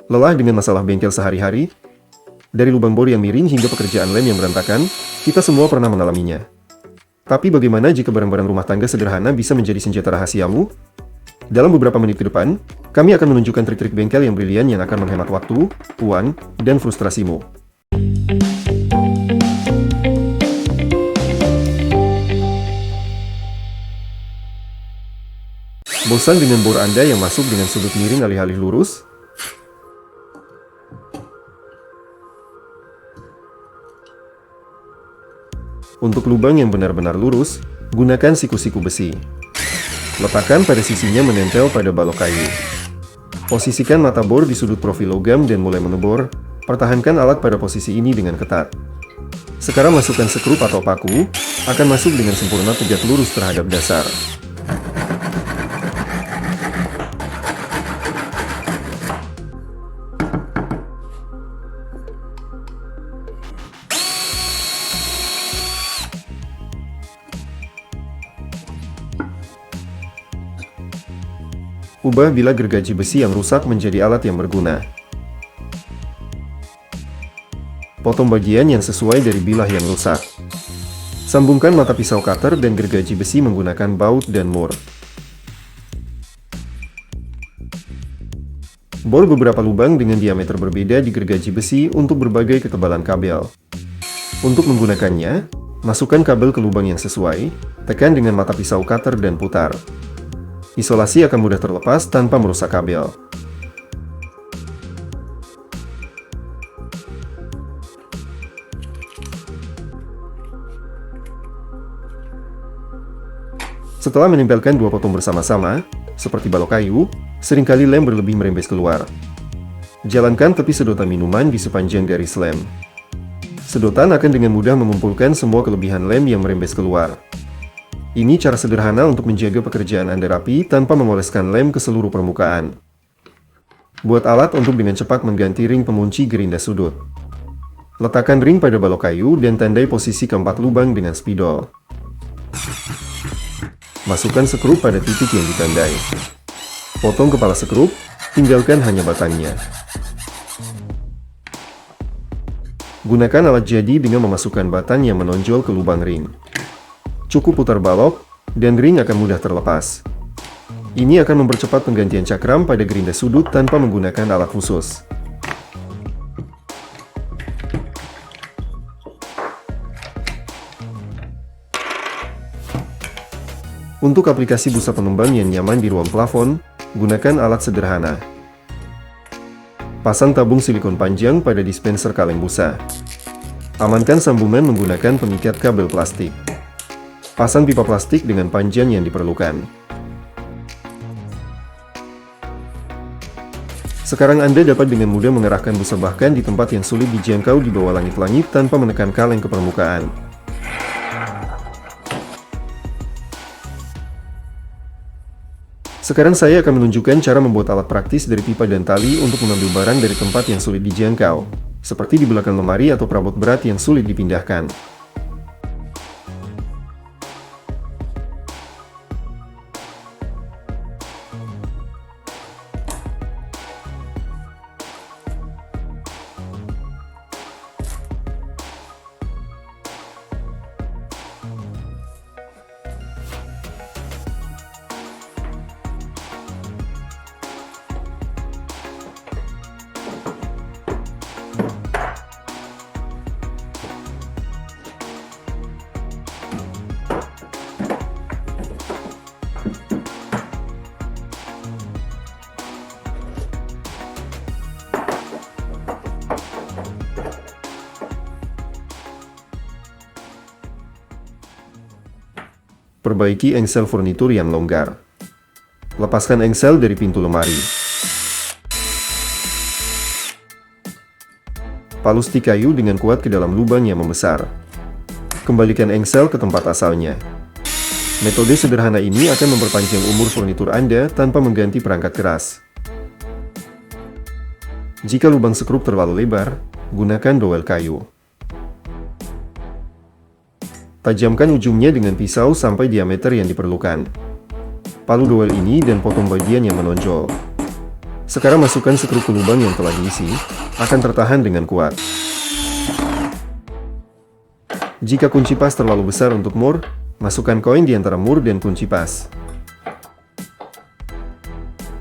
Lelah dengan masalah bengkel sehari-hari? Dari lubang bor yang miring hingga pekerjaan lem yang berantakan, kita semua pernah mengalaminya. Tapi bagaimana jika barang-barang rumah tangga sederhana bisa menjadi senjata rahasiamu? Dalam beberapa menit ke depan, kami akan menunjukkan trik-trik bengkel yang brilian yang akan menghemat waktu, uang, dan frustrasimu. Bosan dengan bor Anda yang masuk dengan sudut miring alih-alih lurus? Untuk lubang yang benar-benar lurus, gunakan siku-siku besi. Letakkan pada sisinya menempel pada balok kayu. Posisikan mata bor di sudut profil logam dan mulai mengebor. Pertahankan alat pada posisi ini dengan ketat. Sekarang masukkan sekrup atau paku, akan masuk dengan sempurna tegak lurus terhadap dasar. Ubah bilah gergaji besi yang rusak menjadi alat yang berguna. Potong bagian yang sesuai dari bilah yang rusak. Sambungkan mata pisau cutter dan gergaji besi menggunakan baut dan mur. Bor beberapa lubang dengan diameter berbeda di gergaji besi untuk berbagai ketebalan kabel. Untuk menggunakannya, masukkan kabel ke lubang yang sesuai, tekan dengan mata pisau cutter dan putar. Isolasi akan mudah terlepas tanpa merusak kabel. Setelah menempelkan dua potong bersama-sama, seperti balok kayu, seringkali lem berlebih merembes keluar. Jalankan tepi sedotan minuman di sepanjang garis lem. Sedotan akan dengan mudah mengumpulkan semua kelebihan lem yang merembes keluar. Ini cara sederhana untuk menjaga pekerjaan Anda rapi tanpa mengoleskan lem ke seluruh permukaan. Buat alat untuk dengan cepat mengganti ring pengunci gerinda sudut. Letakkan ring pada balok kayu dan tandai posisi keempat lubang dengan spidol. Masukkan sekrup pada titik yang ditandai. Potong kepala sekrup, tinggalkan hanya batangnya. Gunakan alat jadi dengan memasukkan batang yang menonjol ke lubang ring. Cukup putar balok, dan ring akan mudah terlepas. Ini akan mempercepat penggantian cakram pada gerinda sudut tanpa menggunakan alat khusus. Untuk aplikasi busa pengembang yang nyaman di ruang plafon, gunakan alat sederhana. Pasang tabung silikon panjang pada dispenser kaleng busa. Amankan sambungan menggunakan pengikat kabel plastik. Pasang pipa plastik dengan panjang yang diperlukan. Sekarang Anda dapat dengan mudah mengerahkan busa bahkan di tempat yang sulit dijangkau di bawah langit-langit tanpa menekan kaleng ke permukaan. Sekarang saya akan menunjukkan cara membuat alat praktis dari pipa dan tali untuk mengambil barang dari tempat yang sulit dijangkau, seperti di belakang lemari atau perabot berat yang sulit dipindahkan. Perbaiki engsel furnitur yang longgar. Lepaskan engsel dari pintu lemari. Palus stik kayu dengan kuat ke dalam lubang yang membesar. Kembalikan engsel ke tempat asalnya. Metode sederhana ini akan memperpanjang umur furnitur Anda tanpa mengganti perangkat keras. Jika lubang sekrup terlalu lebar, gunakan dowel kayu. Tajamkan ujungnya dengan pisau sampai diameter yang diperlukan. Palu dowel ini dan potong bagian yang menonjol. Sekarang masukkan skru ke lubang yang telah diisi, akan tertahan dengan kuat. Jika kunci pas terlalu besar untuk mur, masukkan koin di antara mur dan kunci pas.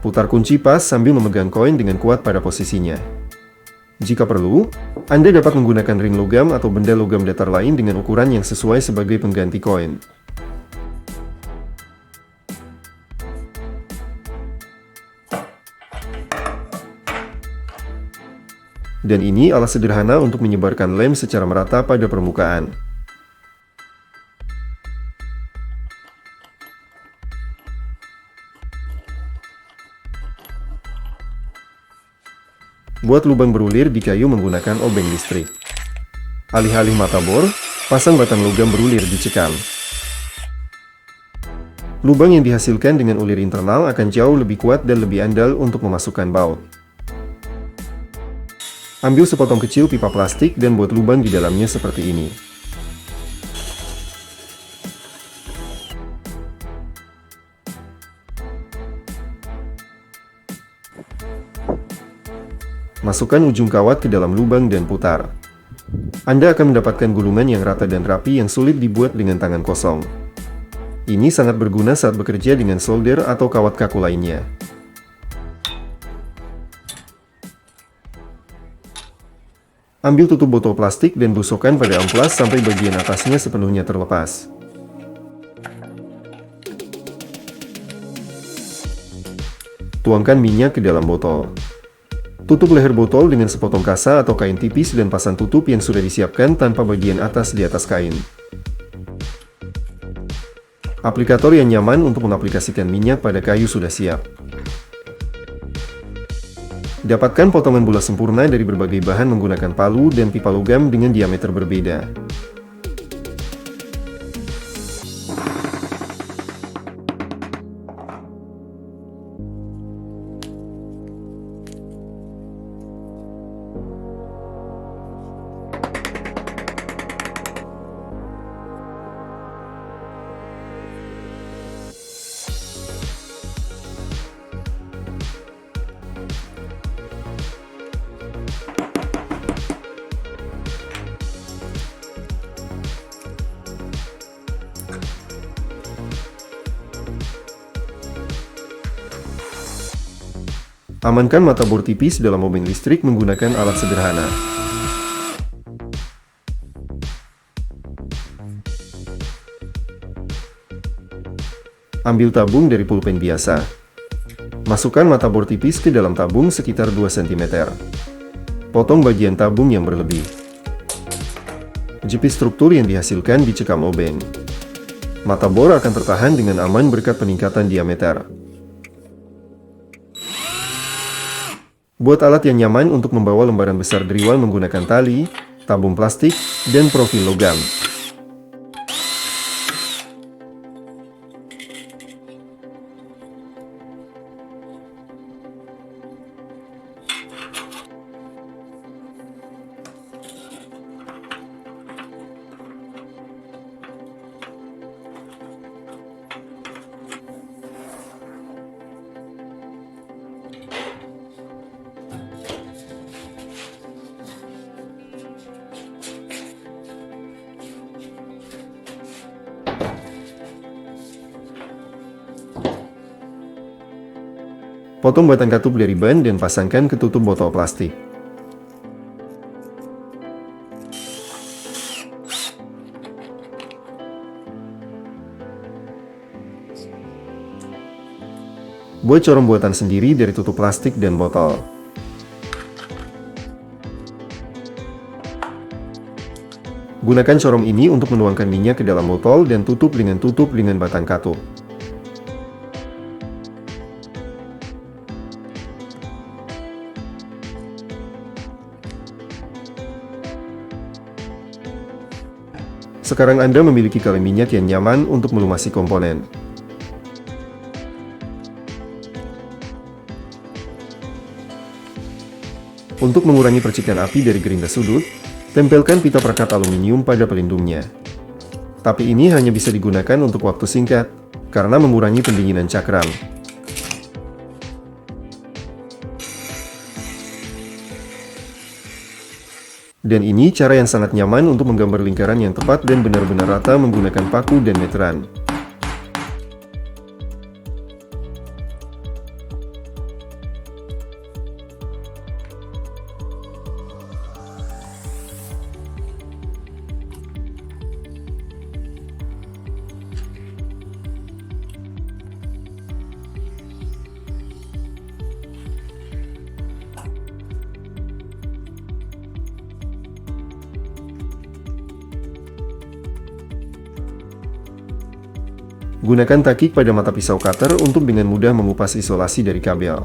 Putar kunci pas sambil memegang koin dengan kuat pada posisinya. Jika perlu, Anda dapat menggunakan ring logam atau benda logam datar lain dengan ukuran yang sesuai sebagai pengganti koin. Dan ini alat sederhana untuk menyebarkan lem secara merata pada permukaan. Buat lubang berulir di kayu menggunakan obeng listrik. Alih-alih mata bor, pasang batang logam berulir dicekam. Lubang yang dihasilkan dengan ulir internal akan jauh lebih kuat dan lebih andal untuk memasukkan baut. Ambil sepotong kecil pipa plastik dan buat lubang di dalamnya seperti ini. Masukkan ujung kawat ke dalam lubang dan putar. Anda akan mendapatkan gulungan yang rata dan rapi yang sulit dibuat dengan tangan kosong. Ini sangat berguna saat bekerja dengan solder atau kawat kaku lainnya. Ambil tutup botol plastik dan busukkan pada amplas sampai bagian atasnya sepenuhnya terlepas. Tuangkan minyak ke dalam botol. Tutup leher botol dengan sepotong kasa atau kain tipis dan pasang tutup yang sudah disiapkan tanpa bagian atas di atas kain. Aplikator yang nyaman untuk mengaplikasikan minyak pada kayu sudah siap. Dapatkan potongan bola sempurna dari berbagai bahan menggunakan palu dan pipa logam dengan diameter berbeda. Amankan mata bor tipis dalam obeng listrik menggunakan alat sederhana. Ambil tabung dari pulpen biasa. Masukkan mata bor tipis ke dalam tabung sekitar 2 cm. Potong bagian tabung yang berlebih. Jepit struktur yang dihasilkan dicekam obeng. Mata bor akan tertahan dengan aman berkat peningkatan diameter. Buat alat yang nyaman untuk membawa lembaran besar deriwal menggunakan tali, tabung plastik, dan profil logam. Potong batang katup dari ban dan pasangkan ke tutup botol plastik. Buat corong buatan sendiri dari tutup plastik dan botol. Gunakan corong ini untuk menuangkan minyak ke dalam botol dan tutup dengan batang katup. Sekarang Anda memiliki kaleng minyak yang nyaman untuk melumasi komponen. Untuk mengurangi percikan api dari gerinda sudut, tempelkan pita perekat aluminium pada pelindungnya. Tapi ini hanya bisa digunakan untuk waktu singkat, karena mengurangi pendinginan cakram. Dan ini cara yang sangat nyaman untuk menggambar lingkaran yang tepat dan benar-benar rata menggunakan paku dan meteran. Gunakan takik pada mata pisau cutter untuk dengan mudah mengupas isolasi dari kabel.